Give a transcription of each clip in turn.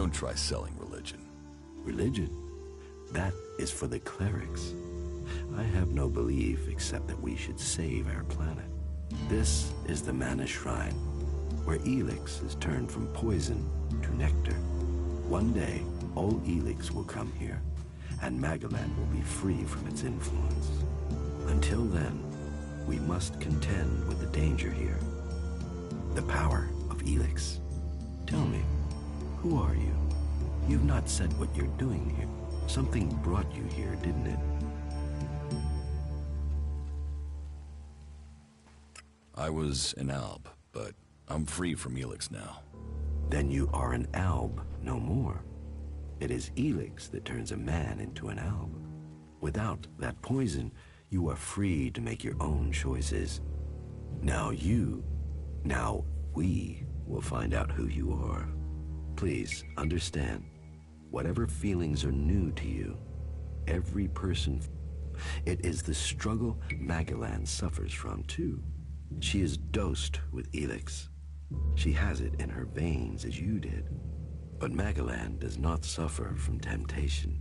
Don't try selling religion. Religion? That is for the clerics. I have no belief except that we should save our planet. This is the Mana Shrine, where ELEX is turned from poison to nectar. One day, all ELEX will come here, and Magaland will be free from its influence. Until then, we must contend with the danger here. The power of ELEX. Tell me, who are you? You've not said what you're doing here. Something brought you here, didn't it? I was an alb, but I'm free from ELEX now. Then you are an alb no more. It is ELEX that turns a man into an alb. Without that poison, you are free to make your own choices. Now we will find out who you are. Please understand, whatever feelings are new to you, every person, it is the struggle Magaland suffers from too. She is dosed with ELEX. She has it in her veins as you did. But Magaland does not suffer from temptation.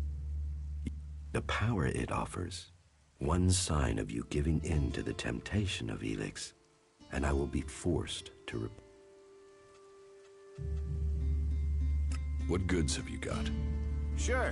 The power it offers, one sign of you giving in to the temptation of ELEX, and I will be forced to What goods have you got? Sure.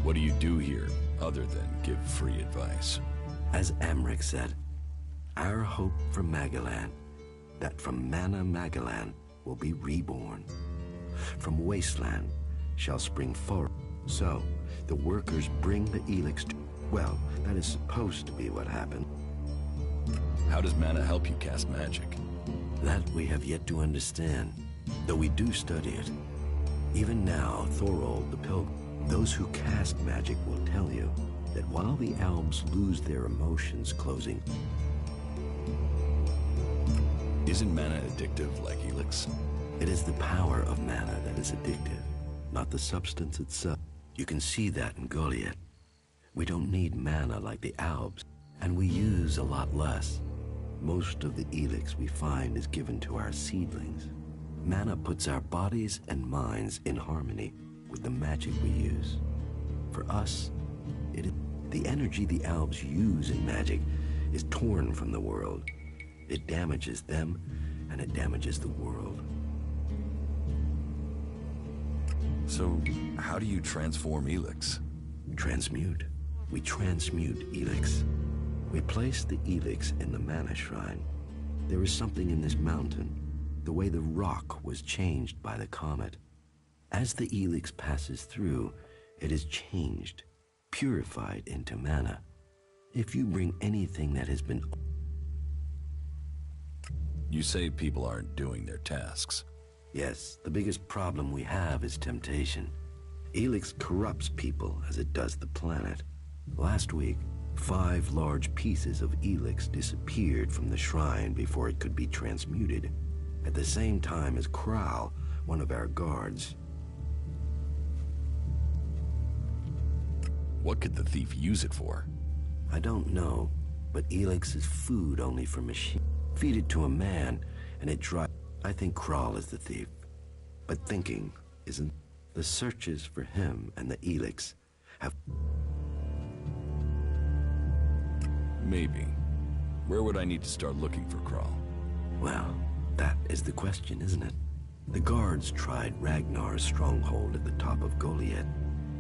What do you do here, other than give free advice? As Amric said, our hope for Magaland, that from Mana Magaland will be reborn. From wasteland shall spring forest. So, the workers bring the ELEX to... Well, that is supposed to be what happened. How does mana help you cast magic? That we have yet to understand, though we do study it. Even now, Thorold the Pilgrim, those who cast magic will tell you that while the Albs lose their emotions closing... Isn't mana addictive like ELEX? It is the power of mana that is addictive, not the substance itself. You can see that in Goliath. We don't need mana like the Albs, and we use a lot less. Most of the ELEX we find is given to our seedlings. Mana puts our bodies and minds in harmony with the magic we use. For us, it is the energy the Albs use in magic is torn from the world. It damages them, and it damages the world. So, how do you transform ELEX? Transmute. We transmute ELEX. We place the ELEX in the Mana Shrine. There is something in this mountain, the way the rock was changed by the comet. As the ELEX passes through, it is changed, purified into mana. If you bring anything that has been... You say people aren't doing their tasks. Yes, the biggest problem we have is temptation. ELEX corrupts people as it does the planet. Last week, 5 large pieces of ELEX disappeared from the shrine before it could be transmuted, at the same time as Kral, one of our guards. What could the thief use it for? I don't know, but ELEX is food only for machines. Feed it to a man, and it dries. I think Kral is the thief. But thinking isn't. The searches for him and the ELEX have... Maybe. Where would I need to start looking for Kral? Well, that is the question, isn't it? The guards tried Ragnar's stronghold at the top of Goliath.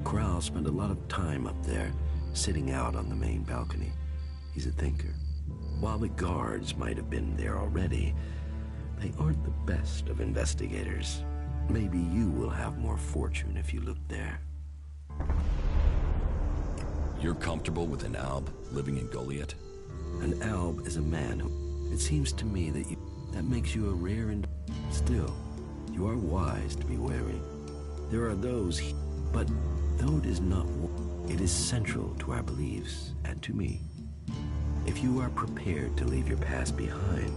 Corral spent a lot of time up there, sitting out on the main balcony. He's a thinker. While the guards might have been there already, they aren't the best of investigators. Maybe you will have more fortune if you look there. You're comfortable with an alb living in Goliath? An alb is a man who... It seems to me that makes you a rare and... Still, you are wise to be wary. There are those... But though it is not... It is central to our beliefs, and to me. If you are prepared to leave your past behind...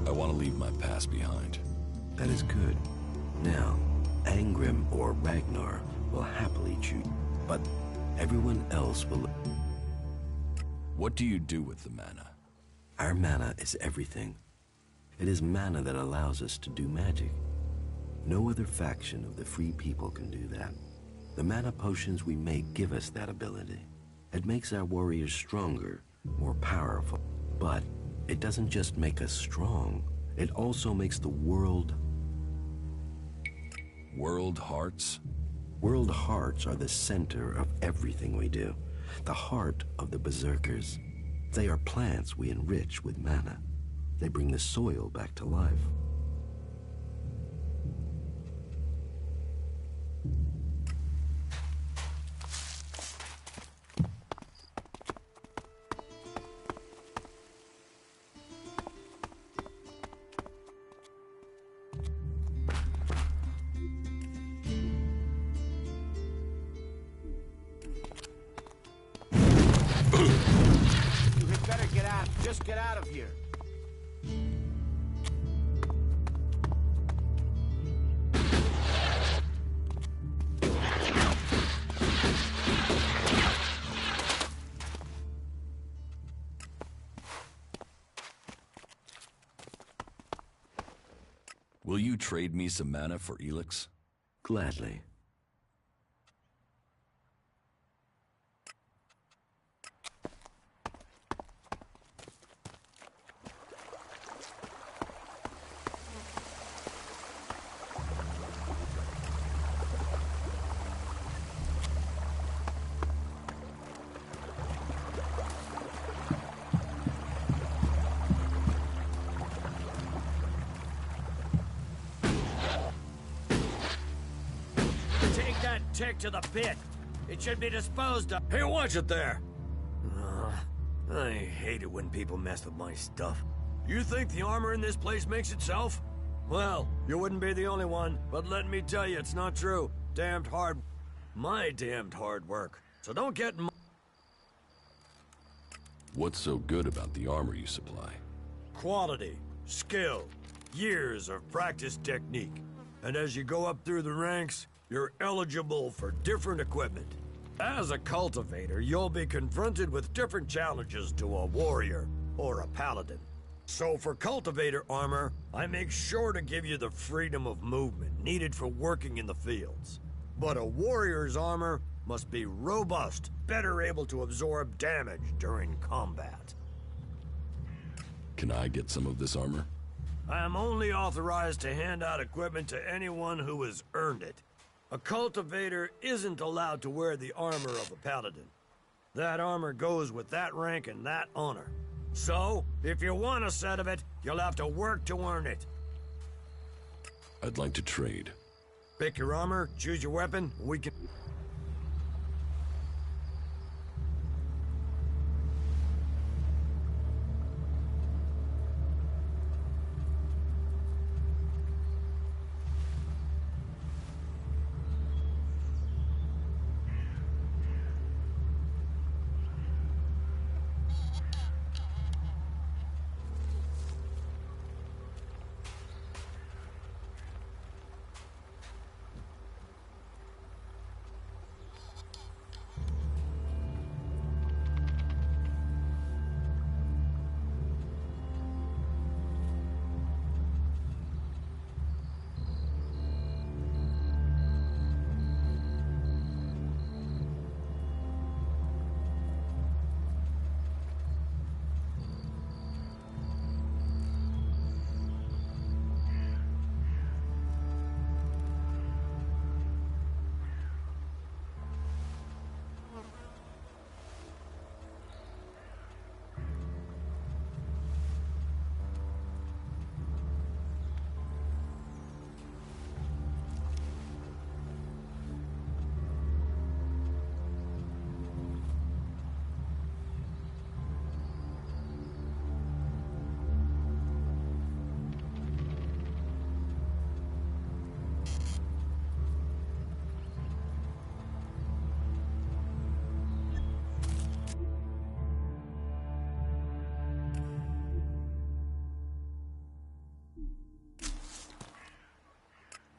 I want to leave my past behind. That is good. Now, Angrim or Ragnar will happily choose, but everyone else will... What do you do with the mana? Our mana is everything. It is mana that allows us to do magic. No other faction of the free people can do that. The mana potions we make give us that ability. It makes our warriors stronger, more powerful. But it doesn't just make us strong, it also makes the world... World hearts? World hearts are the center of everything we do. The heart of the berserkers. They are plants we enrich with mana. They bring the soil back to life. Get out of here. Will you trade me some mana for ELEX? Gladly. Tick to the pit. It should be disposed of. Hey, watch it there! I hate it when people mess with my stuff. You think the armor in this place makes itself? Well, you wouldn't be the only one, but let me tell you, it's not true. Damned hard... My damned hard work. So don't get in my... What's so good about the armor you supply? Quality, skill, years of practice technique. And as you go up through the ranks, you're eligible for different equipment. As a cultivator, you'll be confronted with different challenges to a warrior or a paladin. So for cultivator armor, I make sure to give you the freedom of movement needed for working in the fields. But a warrior's armor must be robust, better able to absorb damage during combat. Can I get some of this armor? I am only authorized to hand out equipment to anyone who has earned it. A cultivator isn't allowed to wear the armor of a paladin. That armor goes with that rank and that honor. So, if you want a set of it, you'll have to work to earn it. I'd like to trade. Pick your armor, choose your weapon, we can...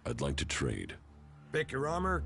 I'd like to trade. Pick your armor.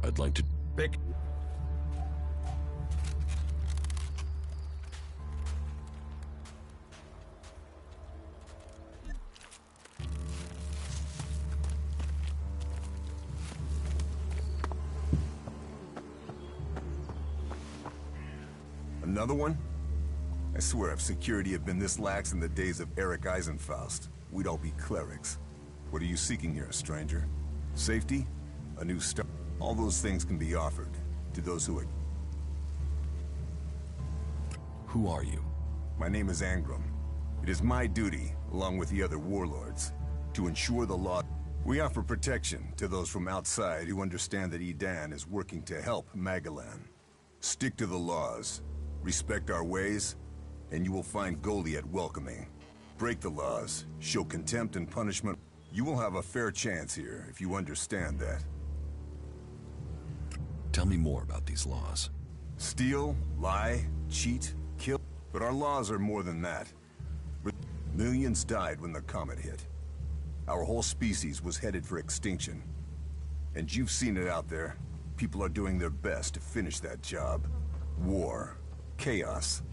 I'd like to Pick. Another one? I swear if security had been this lax in the days of Eric Eisenfaust, we'd all be clerics. What are you seeking here, stranger? Safety? A new start? All those things can be offered to those who are... Who are you? My name is Angram. It is my duty, along with the other warlords, to ensure the law... We offer protection to those from outside who understand that Edan is working to help Magalan. Stick to the laws, respect our ways, and you will find Goliath welcoming. Break the laws, show contempt and punishment. You will have a fair chance here if you understand that. Tell me more about these laws. Steal, lie, cheat, kill. But our laws are more than that. Millions died when the comet hit. Our whole species was headed for extinction. And you've seen it out there. People are doing their best to finish that job. War, chaos,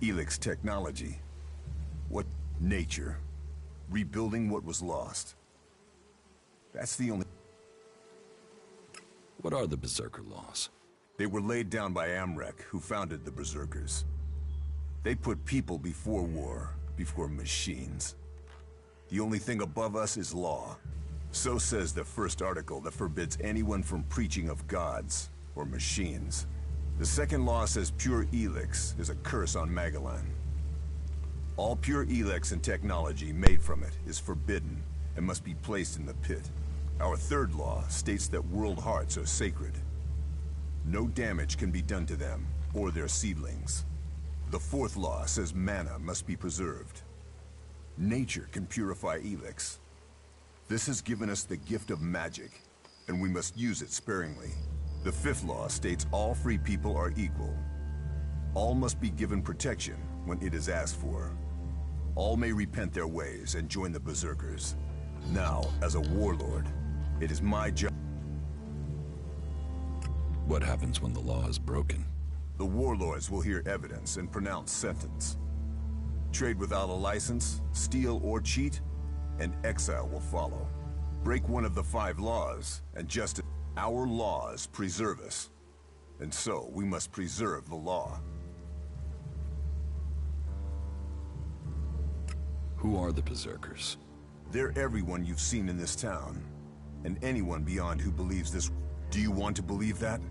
ELEX technology. What? Nature. Rebuilding what was lost. That's the only... What are the Berserker laws? They were laid down by Amrek, who founded the Berserkers. They put people before war, before machines. The only thing above us is law. So says the first article that forbids anyone from preaching of gods or machines. The second law says pure ELEX is a curse on Magalan. All pure ELEX and technology made from it is forbidden and must be placed in the pit. Our third law states that world hearts are sacred. No damage can be done to them or their seedlings. The fourth law says mana must be preserved. Nature can purify ELEX. This has given us the gift of magic, and we must use it sparingly. The fifth law states all free people are equal. All must be given protection when it is asked for. All may repent their ways and join the Berserkers. Now, as a warlord, it is my job. What happens when the law is broken? The warlords will hear evidence and pronounce sentence. Trade without a license, steal or cheat, and exile will follow. Break one of the 5 laws, and justice. Our laws preserve us. And so, we must preserve the law. Who are the Berserkers? They're everyone you've seen in this town. And anyone beyond who believes this. Do you want to believe that?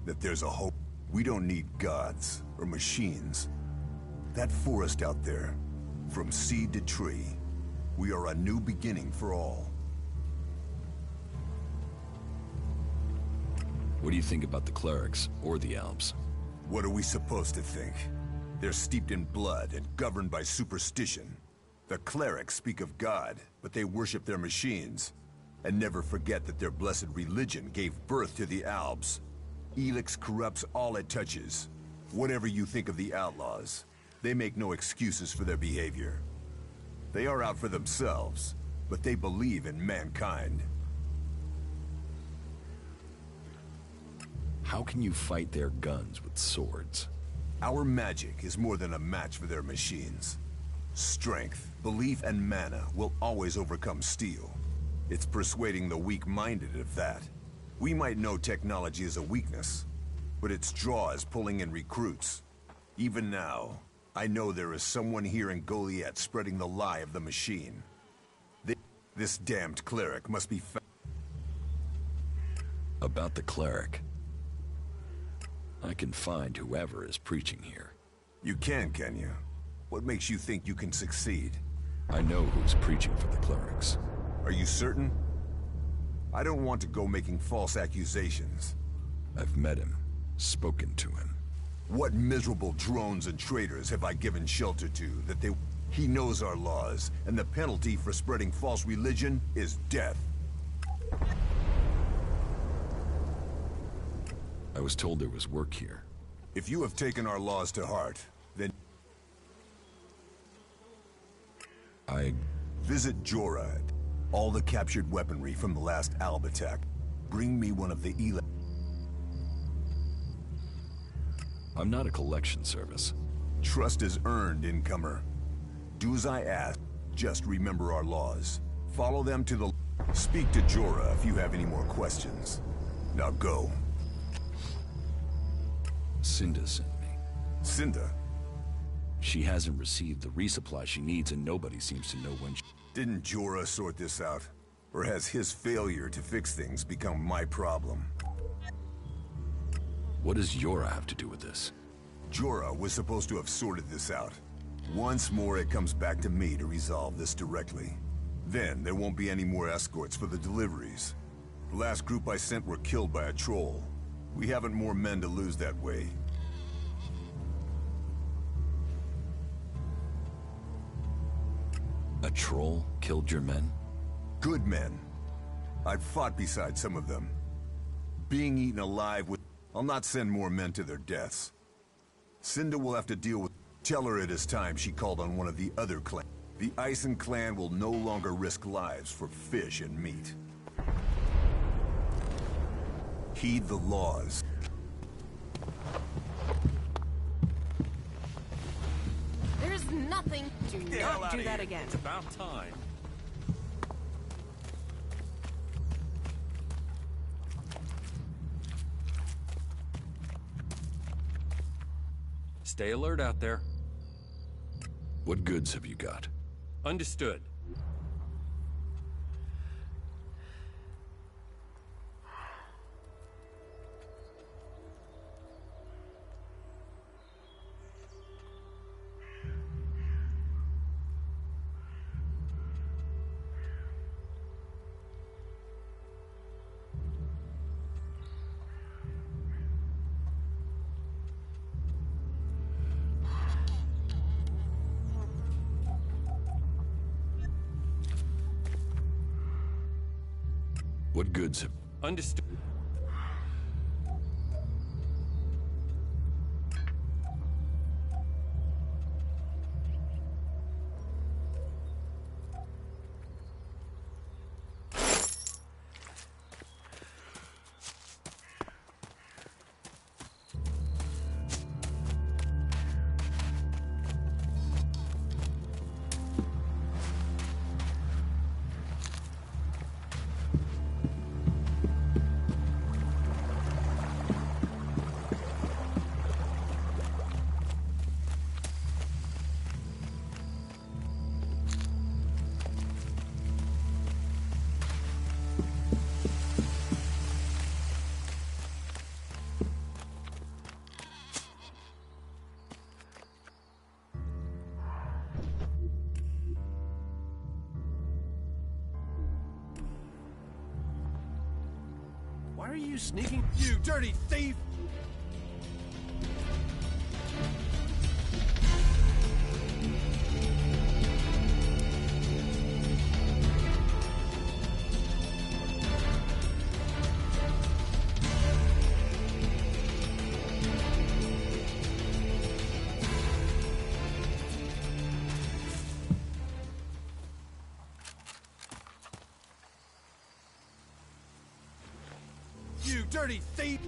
That there's a hope? We don't need gods or machines. That forest out there, From seed to tree, we are a new beginning for all. What do you think about the clerics or the elves? What are we supposed to think? They're steeped in blood and governed by superstition. The clerics speak of God, but they worship their machines. And never forget that their blessed religion gave birth to the Albs. ELEX corrupts all it touches. Whatever you think of the outlaws, they make no excuses for their behavior. They are out for themselves, but they believe in mankind. How can you fight their guns with swords? Our magic is more than a match for their machines. Strength, belief, and mana will always overcome steel. It's persuading the weak-minded of that. We might know technology is a weakness, but its draw is pulling in recruits. Even now, I know there is someone here in Goliath spreading the lie of the machine. This damned cleric must be found. About the cleric. I can find whoever is preaching here. You can you? What makes you think you can succeed? I know who's preaching for the clerics. Are you certain? I don't want to go making false accusations. I've met him, spoken to him. What miserable drones and traitors have I given shelter to that they... He knows our laws, and the penalty for spreading false religion is death. I was told there was work here. If you have taken our laws to heart, then... Visit Jorah. All the captured weaponry from the last Alb attack. Bring me one of the ELEX... I'm not a collection service. Trust is earned, incomer. Do as I ask. Just remember our laws. Follow them to the... Speak to Jorah if you have any more questions. Now go. Cinda sent me. Cinda? She hasn't received the resupply she needs, and nobody seems to know when she... Didn't Jorah sort this out? Or has his failure to fix things become my problem? What does Jorah have to do with this? Jorah was supposed to have sorted this out. Once more, it comes back to me to resolve this directly. Then, there won't be any more escorts for the deliveries. The last group I sent were killed by a troll. We haven't more men to lose that way. A troll killed your men? Good men. I've fought beside some of them. Being eaten alive with... I'll not send more men to their deaths. Cinda will have to deal with... Tell her it is time she called on one of the other clans. The Ison clan will no longer risk lives for fish and meat. Heed the laws. There's nothing. Do not do that again. It's about time. Stay alert out there. What goods have you got? Understood. What goods have... Understood. are you sneaking? You dirty thief! You dirty thief!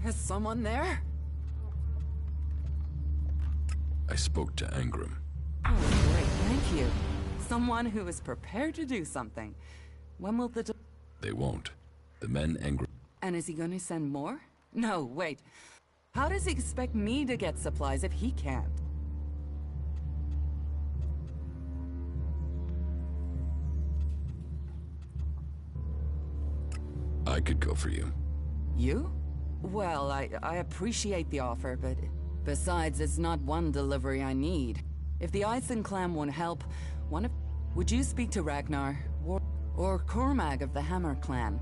Is someone there? I spoke to Angram. Oh, great, thank you. Someone who is prepared to do something. When will the... They won't. The men Angram... And is he going to send more? No, wait. How does he expect me to get supplies if he can't? I could go for you. You? Well, I appreciate the offer, but besides, it's not one delivery I need. If the Ison clan won't help, one of... Would you speak to Ragnar? Or Cormag of the Hammer clan?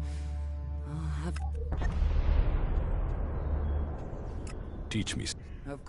I'll have... Teach me. Of...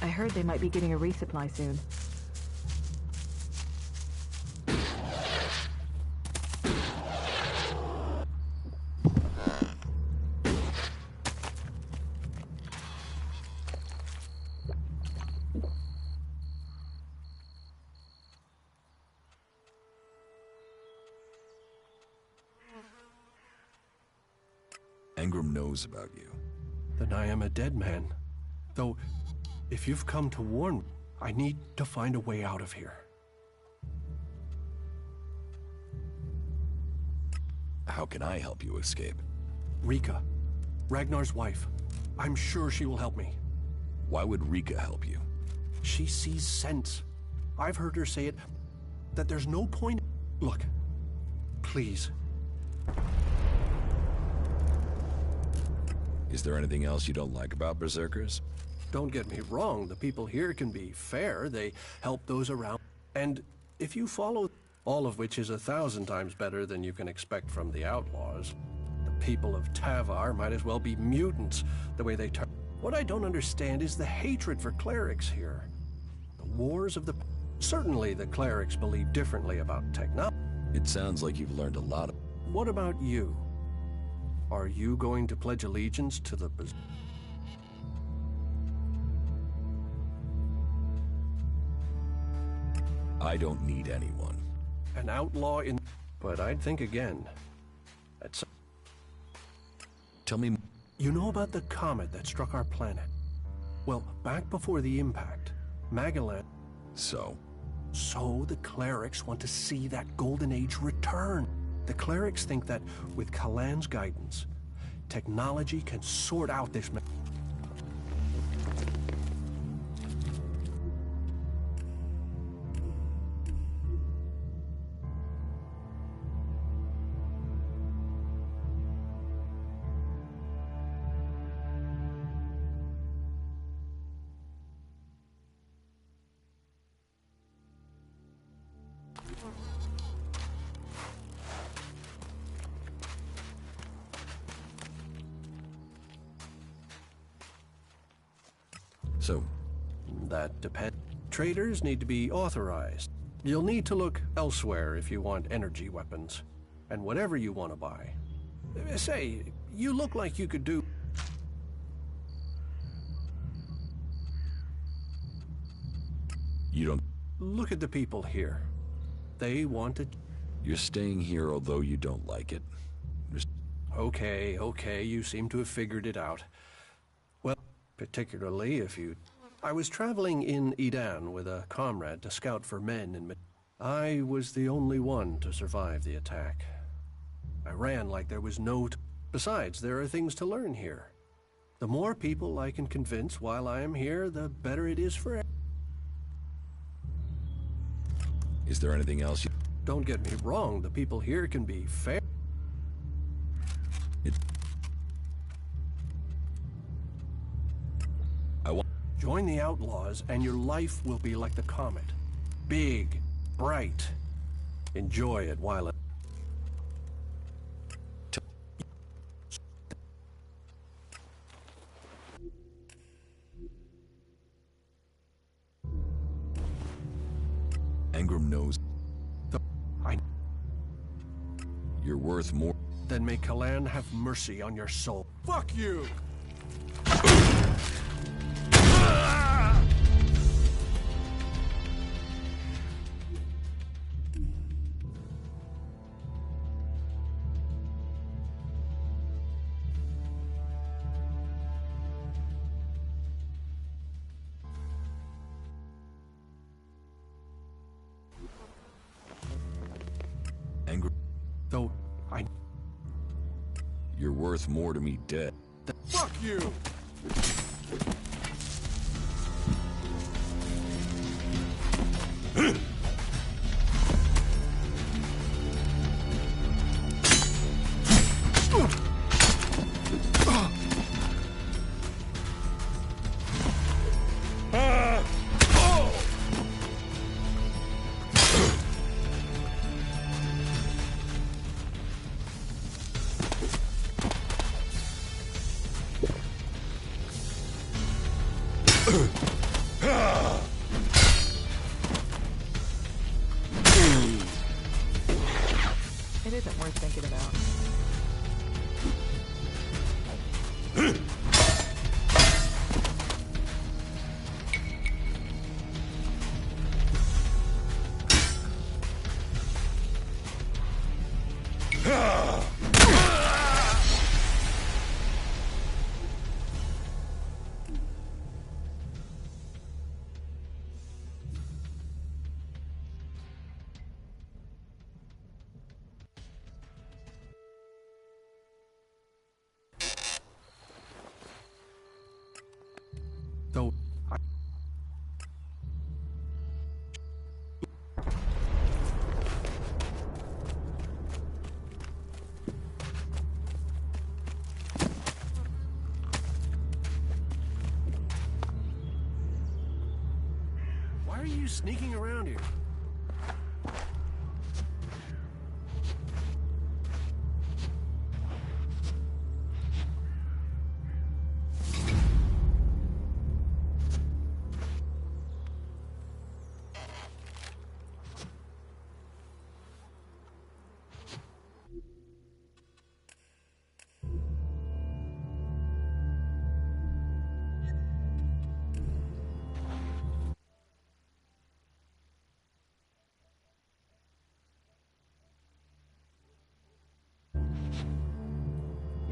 I heard they might be getting a resupply soon. Angram knows about you. Then I am a dead man. Though, if you've come to warn me, I need to find a way out of here. How can I help you escape? Rika, Ragnar's wife. I'm sure she will help me. Why would Rika help you? She sees sense. I've heard her say it, that there's no point... Look, please. Is there anything else you don't like about Berserkers? Don't get me wrong, the people here can be fair. They help those around. And if you follow, all of which is 1,000 times better than you can expect from the outlaws, the people of Tavar might as well be mutants, the way they turn. What I don't understand is the hatred for clerics here. The wars of the... Certainly the clerics believe differently about technology. It sounds like you've learned a lot of... What about you? Are you going to pledge allegiance to the... I don't need anyone. An outlaw in... But I'd think again. That's... Tell me... You know about the comet that struck our planet? Well, back before the impact, Magellan... So? So the clerics want to see that golden age return. The clerics think that with Kalan's guidance, technology can sort out this... So? That depends. Traders need to be authorized. You'll need to look elsewhere if you want energy weapons. And whatever you want to buy. Say, you look like you could do... You don't... Look at the people here. They wanted... You're staying here although you don't like it. Okay, you seem to have figured it out. Well, particularly if you... I was traveling in Idan with a comrade to scout for men in... I was the only one to survive the attack. I ran like there was no... Besides, there are things to learn here. The more people I can convince while I am here, the better it is for... Is there anything else you... Don't get me wrong, the people here can be fair. Join the outlaws and your life will be like the comet. Big, bright. Enjoy it while it... Engram knows... You're worth more... Then may Kalan have mercy on your soul. Fuck you! Though I... You're worth more to me dead. Fuck you! It isn't worth thinking about. Though I... Why are you sneaking around here?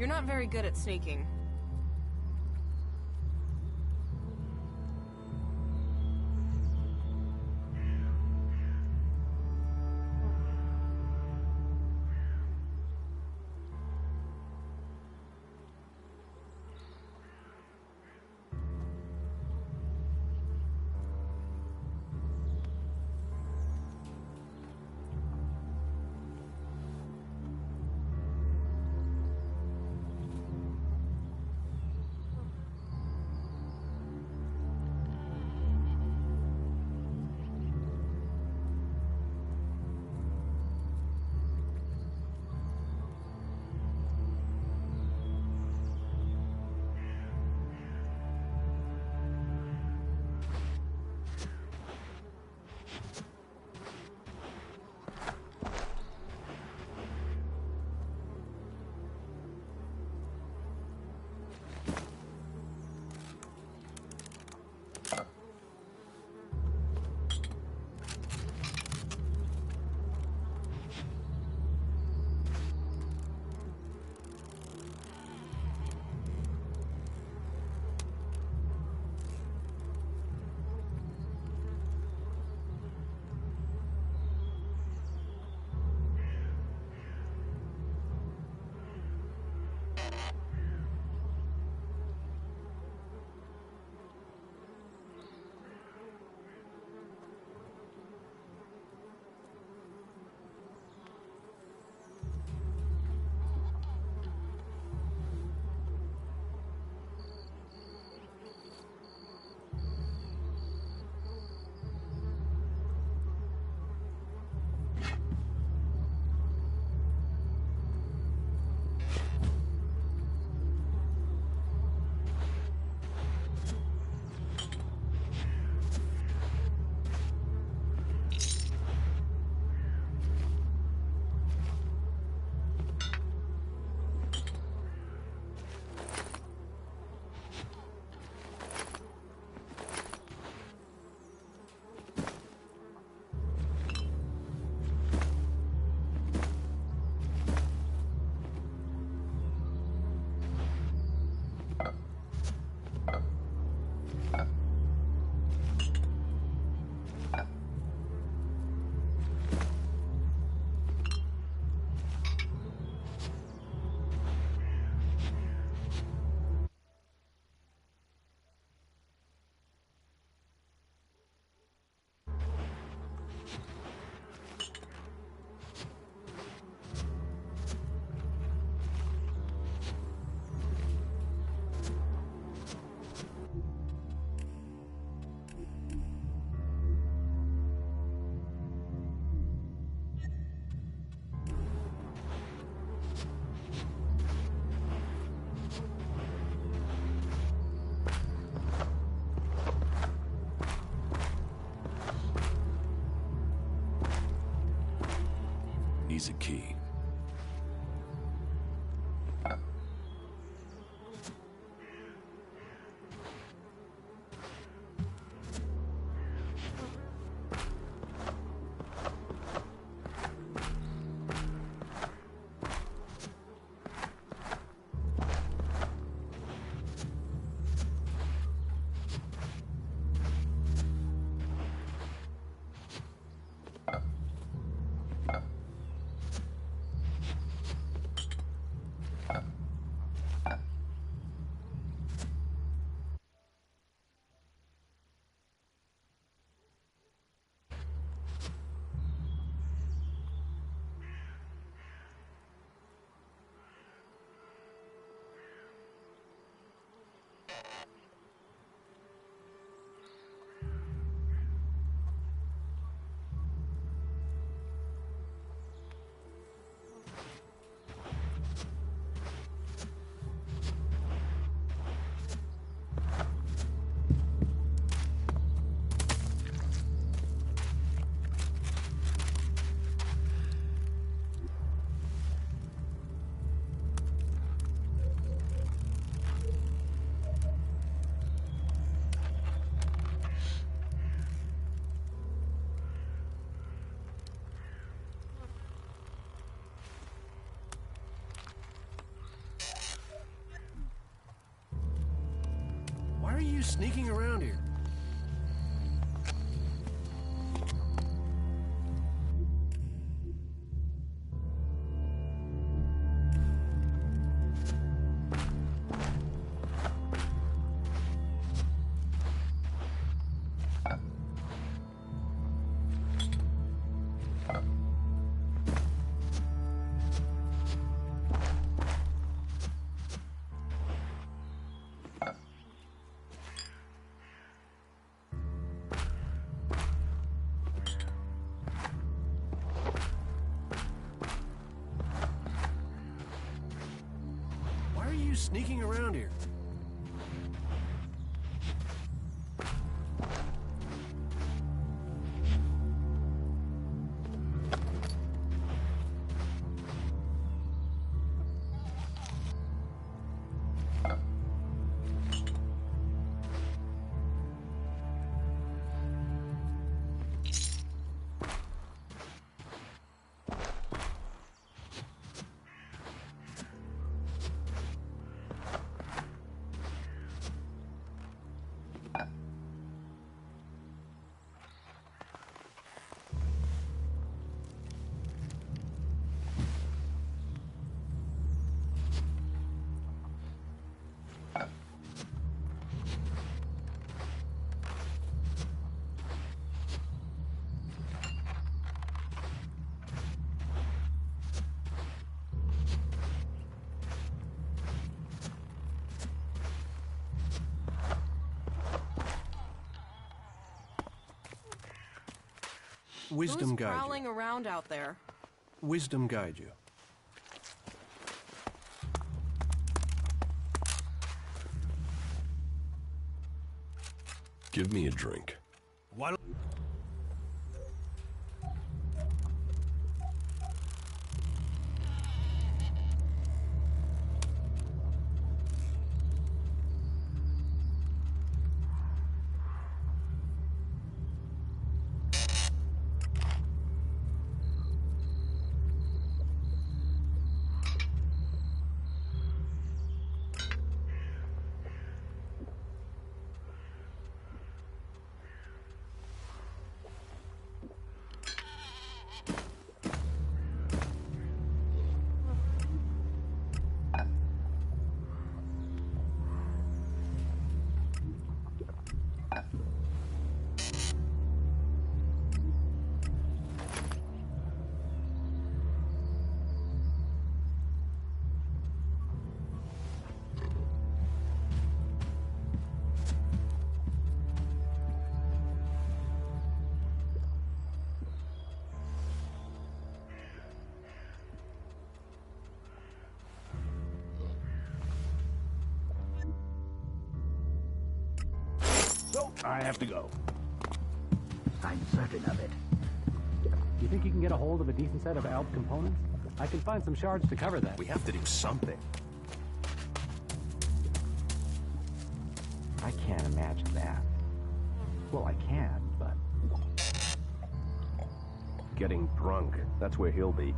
You're not very good at sneaking. Needs a key. sneaking around here? Sneaking around here. Wisdom Who's guide prowling you. around out there? Wisdom guide you. Give me a drink. Why don't... I have to go. I'm certain of it. You think you can get a hold of a decent set of ALP components? I can find some shards to cover that. We have to do something. I can't imagine that. Well, I can, but... Getting drunk. That's where he'll be.